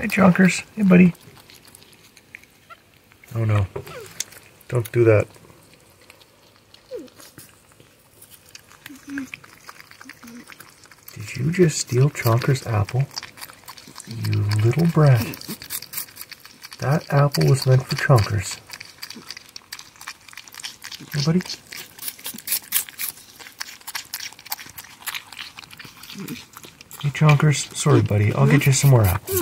Hey, Chonkers. Hey, buddy. Oh, no. Don't do that. Did you just steal Chonkers' apple? You little brat. That apple was meant for Chonkers. Hey, buddy. Hey, Chonkers. Sorry, buddy. I'll get you some more apples.